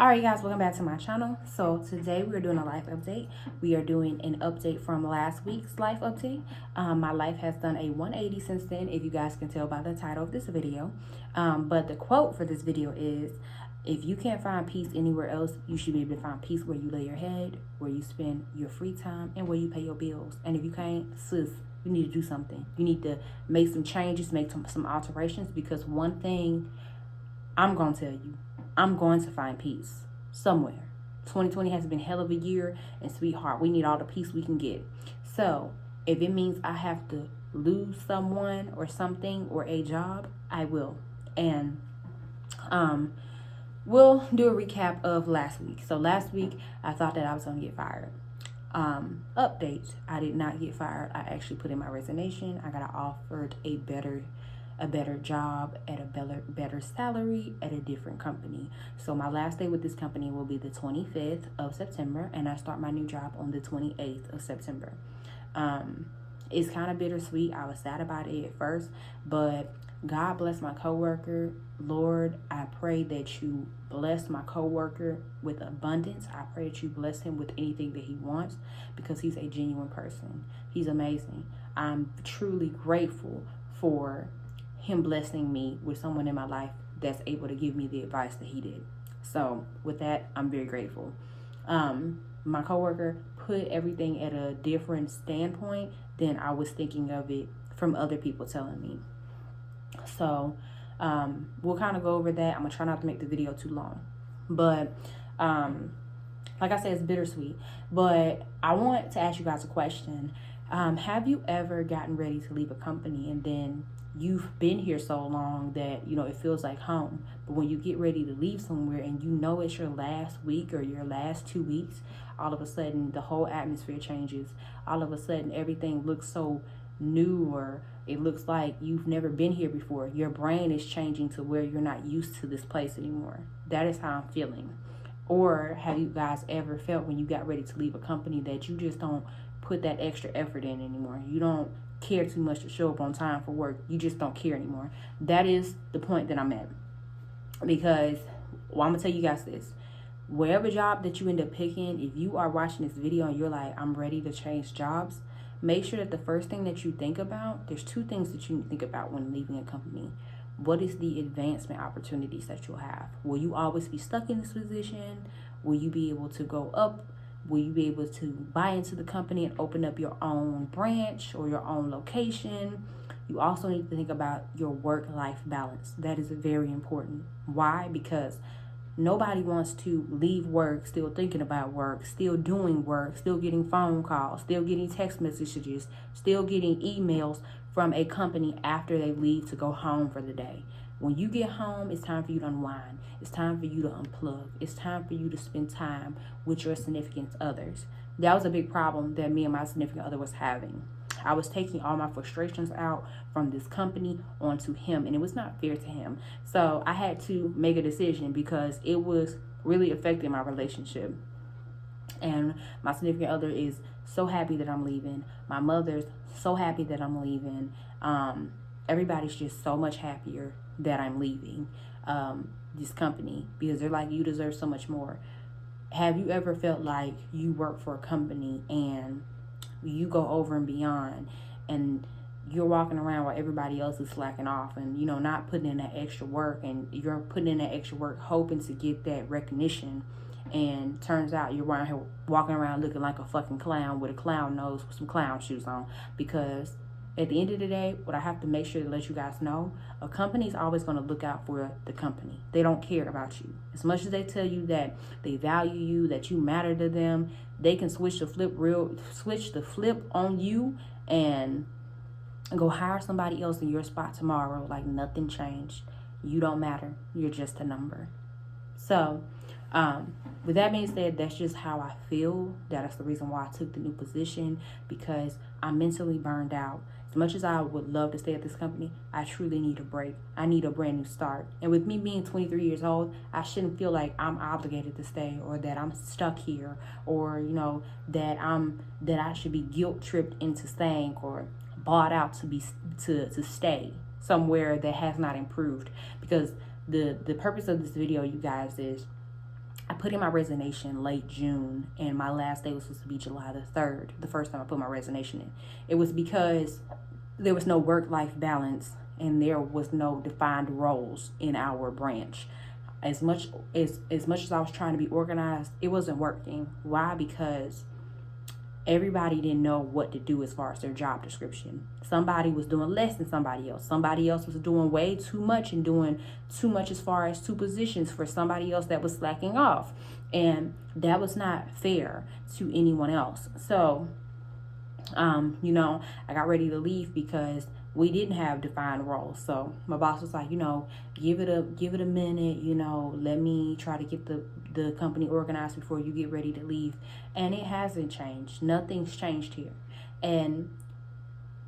Alright guys, welcome back to my channel. So today we are doing a life update. We are doing an update from last week's life update. My life has done a 180 since then, if you guys can tell by the title of this video. But the quote for this video is, if you can't find peace anywhere else, you should be able to find peace where you lay your head, where you spend your free time, and where you pay your bills. And if you can't, sis, you need to do something. You need to make some changes, make some alterations, because one thing I'm going to tell you, I'm going to find peace somewhere. 2020 has been hell of a year, and sweetheart, we need all the peace we can get. So if it means I have to lose someone or something or a job, I will. And we'll do a recap of last week. So last week I thought that I was going to get fired. Update, I did not get fired. I actually put in my resignation. I got offered a better job at a better salary at a different company. So my last day with this company will be the 25th of September, and I start my new job on the 28th of September. It's kind of bittersweet. I was sad about it at first, but God bless my coworker. Lord, I pray that you bless my coworker with abundance. I pray that you bless him with anything that he wants, because he's a genuine person. He's amazing. I'm truly grateful for him blessing me with someone in my life that's able to give me the advice that he did. So with that, I'm very grateful. My coworker put everything at a different standpoint than I was thinking of it from other people telling me. So we'll kind of go over that. I'm gonna try not to make the video too long, but like I said, it's bittersweet. But I want to ask you guys a question. Have you ever gotten ready to leave a company, and then you've been here so long that, you know, it feels like home, but when you get ready to leave somewhere and you know it's your last week or your last 2 weeks, all of a sudden the whole atmosphere changes. All of a sudden everything looks so new, or it looks like you've never been here before. Your brain is changing to where you're not used to this place anymore. That is how I'm feeling. Or have you guys ever felt when you got ready to leave a company that you just don't put that extra effort in anymore? You don't care too much to show up on time for work. You just don't care anymore. That is the point that I'm at. Because, well, I'm gonna tell you guys this. Whatever job that you end up picking, if you are watching this video and you're like, I'm ready to change jobs, make sure that the first thing that you think about, there's two things that you need to think about when leaving a company. What is the advancement opportunities that you'll have? Will you always be stuck in this position? Will you be able to go up? Will you be able to buy into the company and open up your own branch or your own location? You also need to think about your work-life balance. That is very important. Why? Because nobody wants to leave work still thinking about work, still doing work, still getting phone calls, still getting text messages, still getting emails from a company after they leave to go home for the day. When you get home, it's time for you to unwind. It's time for you to unplug. It's time for you to spend time with your significant others. That was a big problem that me and my significant other was having. I was taking all my frustrations out from this company onto him, and it was not fair to him. So I had to make a decision because it was really affecting my relationship. And my significant other is so happy that I'm leaving. My mother's so happy that I'm leaving. Everybody's just so much happier that I'm leaving this company, because they're like, you deserve so much more. Have you ever felt like you work for a company and you go over and beyond, and you're walking around while everybody else is slacking off and, you know, not putting in that extra work, and you're putting in that extra work hoping to get that recognition, and turns out you're around here walking around looking like a fucking clown with a clown nose with some clown shoes on? Because at the end of the day, what I have to make sure to let you guys know, a company is always going to look out for the company. They don't care about you. As much as they tell you that they value you, that you matter to them, they can switch the flip on you and go hire somebody else in your spot tomorrow like nothing changed. You don't matter. You're just a number. So, with that being said, that's just how I feel. That's the reason why I took the new position, because I'm mentally burned out. As much as I would love to stay at this company, I truly need a break. I need a brand new start. And with me being 23 years old, I shouldn't feel like I'm obligated to stay, or that I'm stuck here, or, you know, that I should be guilt tripped into staying, or bought out to stay somewhere that has not improved. Because the purpose of this video, you guys, is I put in my resignation late June, and my last day was supposed to be July the 3rd, the first time I put my resignation in. It was because there was no work-life balance and there was no defined roles in our branch. As much as I was trying to be organized, it wasn't working. Why? Because everybody didn't know what to do as far as their job description. Somebody was doing less than somebody else. Somebody else was doing way too much and doing too much as far as 2 positions for somebody else that was slacking off. And that was not fair to anyone else. So, I got ready to leave because we didn't have defined roles. So my boss was like, give it a minute, let me try to get the company organized before you get ready to leave. And it hasn't changed. Nothing's changed here. And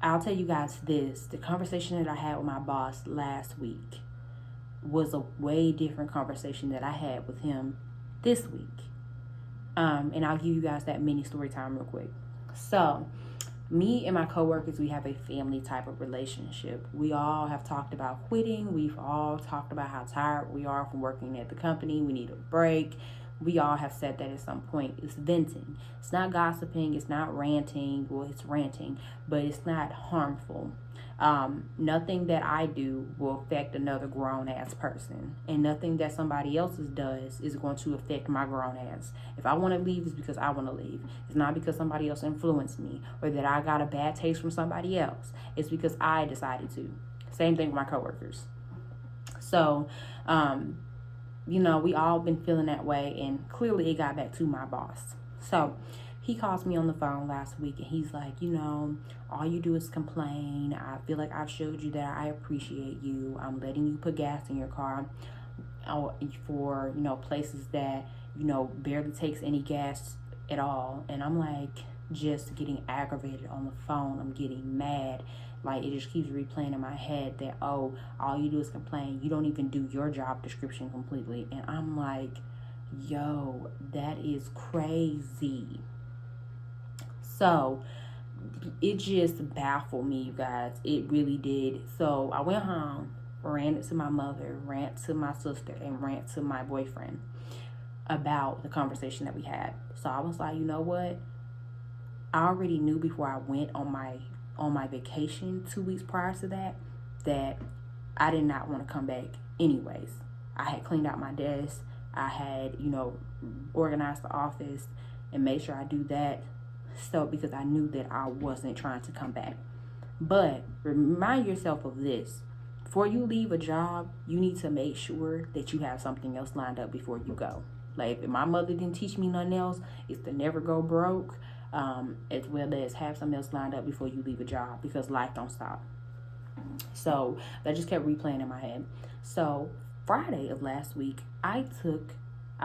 I'll tell you guys this, the conversation that I had with my boss last week was a way different conversation that I had with him this week. And I'll give you guys that mini story time real quick. So me and my coworkers, we have a family type of relationship. We all have talked about quitting. We've all talked about how tired we are from working at the company. We need a break. We all have said that at some point. It's venting. It's not gossiping. It's not ranting. Well, it's ranting, but it's not harmful. Nothing that I do will affect another grown-ass person. And nothing that somebody else's does is going to affect my grown ass. If I want to leave, it's because I want to leave. It's not because somebody else influenced me or that I got a bad taste from somebody else. It's because I decided to. Same thing with my coworkers. So, we all been feeling that way, and clearly it got back to my boss. So he calls me on the phone last week and he's like, all you do is complain. I feel like I've showed you that I appreciate you. I'm letting you put gas in your car for, places that, barely takes any gas at all. And I'm like just getting aggravated on the phone. I'm getting mad. Like, it just keeps replaying in my head that, all you do is complain. You don't even do your job description completely. And I'm like, yo, that is crazy. So it just baffled me, you guys. It really did. So I went home, ranted to my mother, rant to my sister, and rant to my boyfriend about the conversation that we had. So I was like, you know what? I already knew before I went on my vacation 2 weeks prior to that I did not want to come back anyways. I had cleaned out my desk. I had, organized the office and made sure I do that. So because I knew that I wasn't trying to come back. But remind yourself of this. Before you leave a job, you need to make sure that you have something else lined up before you go. Like, if my mother didn't teach me nothing else, it's to never go broke, as well as have something else lined up before you leave a job, because life don't stop. So that just kept replaying in my head. So Friday of last week, I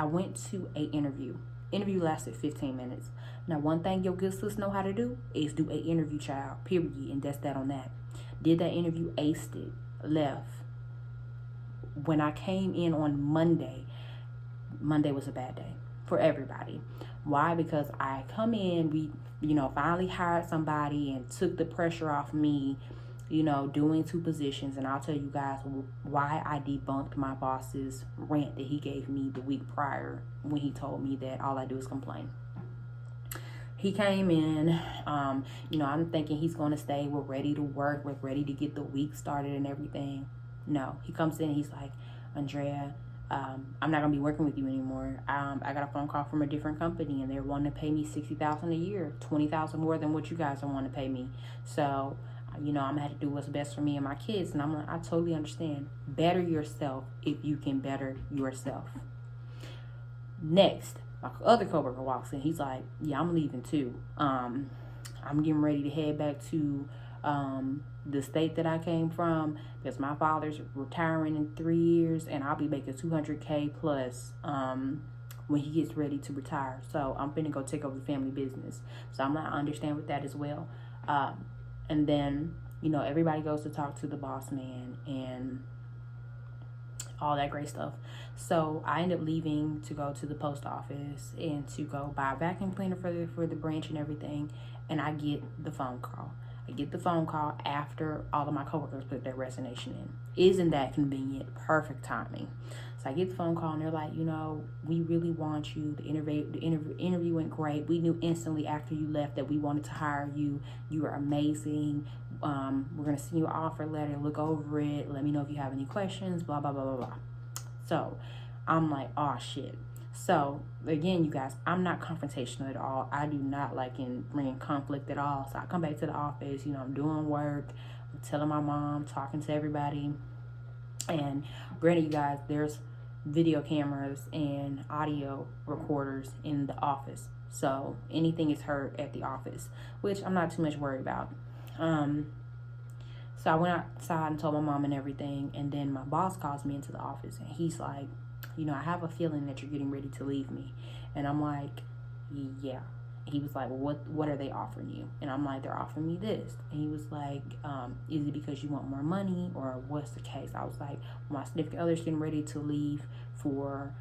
went to a interview. Interview lasted 15 minutes. Now, one thing your good sis know how to do is do a interview, child, period, and that's that on that. Did that interview, aced it, left. When I came in on Monday was a bad day for everybody. Why? Because I come in, we, finally hired somebody and took the pressure off me, doing 2 positions. And I'll tell you guys why I debunked my boss's rant that he gave me the week prior when he told me that all I do is complain. He came in, I'm thinking he's going to stay. We're ready to work. We're ready to get the week started and everything. No, he comes in, he's like, Andrea, I'm not going to be working with you anymore. I got a phone call from a different company and they're wanting to pay me $60,000 a year, $20,000 more than what you guys are wanting to pay me. So, I'm going to have to do what's best for me and my kids. And I'm like, I totally understand. Better yourself if you can better yourself. Next, my other coworker walks in. He's like, yeah, I'm leaving too. I'm getting ready to head back to the state that I came from because my father's retiring in 3 years and I'll be making $200K plus when he gets ready to retire. So I'm finna go take over the family business. So I'm like, I understand with that as well. And then, everybody goes to talk to the boss man and all that great stuff. So I end up leaving to go to the post office and to go buy a vacuum cleaner for the branch and everything. And I get the phone call. I get the phone call after all of my coworkers put their resignation in. Isn't that convenient? Perfect timing. So I get the phone call and they're like, you know, we really want you. The interview went great. We knew instantly after you left that we wanted to hire you. You are amazing. We're gonna send you an offer letter. Look over it. Let me know if you have any questions. Blah blah blah blah blah. So I'm like, oh shit. So again, you guys, I'm not confrontational at all. I do not like in bringing conflict at all. So I come back to the office. You know, I'm doing work. I'm telling my mom, talking to everybody. And granted, you guys, there's video cameras and audio recorders in the office. So anything is heard at the office, which I'm not too much worried about. So I went outside and told my mom and everything. And then my boss calls me into the office and he's like, you know, I have a feeling that you're getting ready to leave me. And I'm like, yeah. He was like, well, what are they offering you? And I'm like, they're offering me this. And he was like, is it because you want more money or what's the case? I was like, my significant other's getting ready to leave for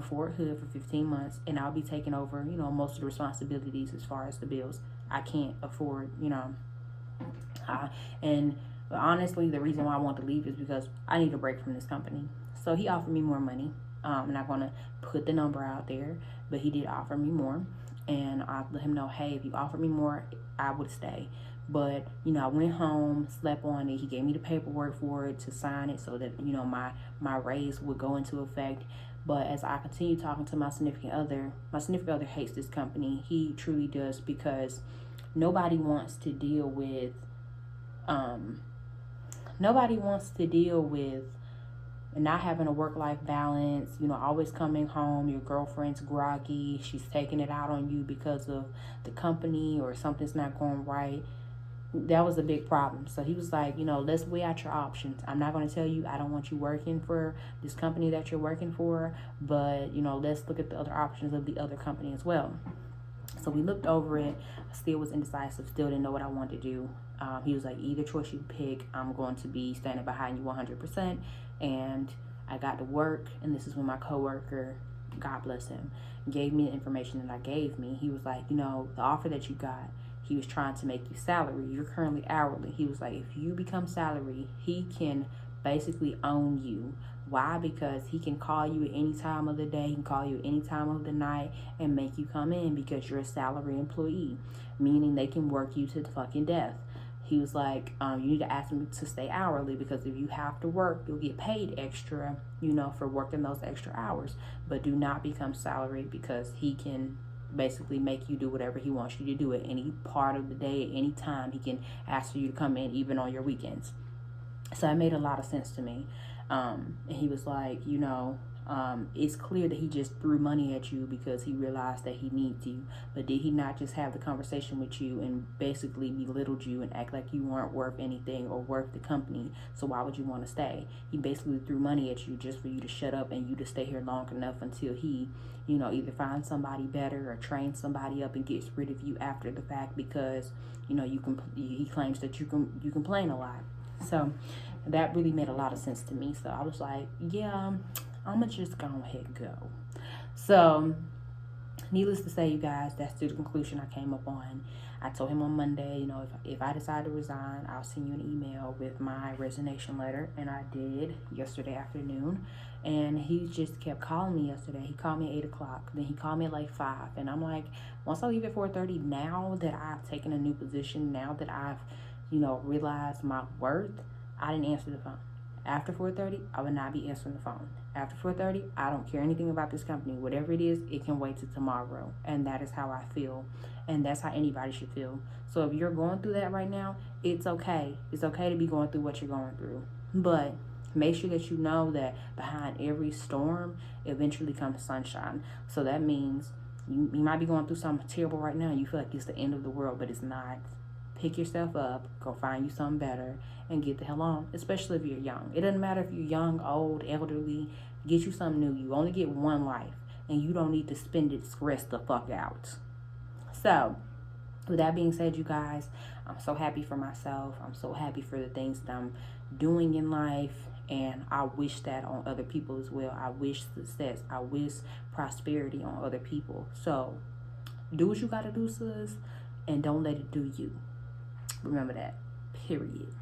Fort Hood for 15 months, and I'll be taking over, you know, most of the responsibilities as far as the bills. I can't afford, you know. But honestly, the reason why I want to leave is because I need a break from this company. So he offered me more money. I'm not going to put the number out there, but he did offer me more. And I let him know, hey, if you offer me more, I would stay. But, you know, I went home, slept on it. He gave me the paperwork for it to sign it so that, you know, my raise would go into effect. But as I continue talking to my significant other hates this company. He truly does, because nobody wants to deal with and not having a work-life balance, you know, always coming home, your girlfriend's groggy, she's taking it out on you because of the company or something's not going right. That was a big problem. So he was like, you know, let's weigh out your options. I'm not going to tell you I don't want you working for this company that you're working for, but, you know, let's look at the other options of the other company as well. So we looked over it. I still was indecisive, still didn't know what I wanted to do. He was like, either choice you pick, I'm going to be standing behind you 100%. And I got to work, and this is when my coworker, God bless him, gave me the information that I gave me. He was like, you know, the offer that you got, he was trying to make you salary. You're currently hourly. He was like, if you become salary, he can basically own you. Why? Because he can call you at any time of the day, he can call you at any time of the night and make you come in because you're a salary employee, meaning they can work you to the fucking death. He was like, you need to ask me to stay hourly, because if you have to work, you'll get paid extra, you know, for working those extra hours. But do not become salary, because he can basically make you do whatever he wants you to do at any part of the day, at any time. He can ask for you to come in even on your weekends. So that made a lot of sense to me. And he was like, you know, it's clear that he just threw money at you because he realized that he needs you. But did he not just have the conversation with you and basically belittled you and act like you weren't worth anything or worth the company? So why would you want to stay? He basically threw money at you just for you to shut up and you to stay here long enough until he, you know, either finds somebody better or trains somebody up and gets rid of you after the fact, because, you know, he claims that you complain a lot. So that really made a lot of sense to me. So I was like, yeah, I'm going to just go ahead and go. So needless to say, you guys, that's the conclusion I came up on. I told him on Monday, you know, if I decide to resign, I'll send you an email with my resignation letter. And I did yesterday afternoon. And he just kept calling me yesterday. He called me at 8 o'clock. Then he called me at like 5. And I'm like, once I leave at 4:30, now that I've taken a new position, now that I've, you know, realized my worth, I didn't answer the phone. After 4:30, I would not be answering the phone. After 4:30, I don't care anything about this company. Whatever it is, it can wait till tomorrow. And that is how I feel. And that's how anybody should feel. So if you're going through that right now, it's okay. It's okay to be going through what you're going through. But make sure that you know that behind every storm, eventually comes sunshine. So that means you might be going through something terrible right now. You feel like it's the end of the world, but it's not. Pick yourself up, go find you something better, and get the hell on, especially if you're young. It doesn't matter if you're young, old, elderly. Get you something new. You only get one life, and you don't need to spend it stressed the fuck out. So, with that being said, you guys, I'm so happy for myself. I'm so happy for the things that I'm doing in life, and I wish that on other people as well. I wish success. I wish prosperity on other people. So, do what you gotta do, sis, and don't let it do you. Remember that. Period.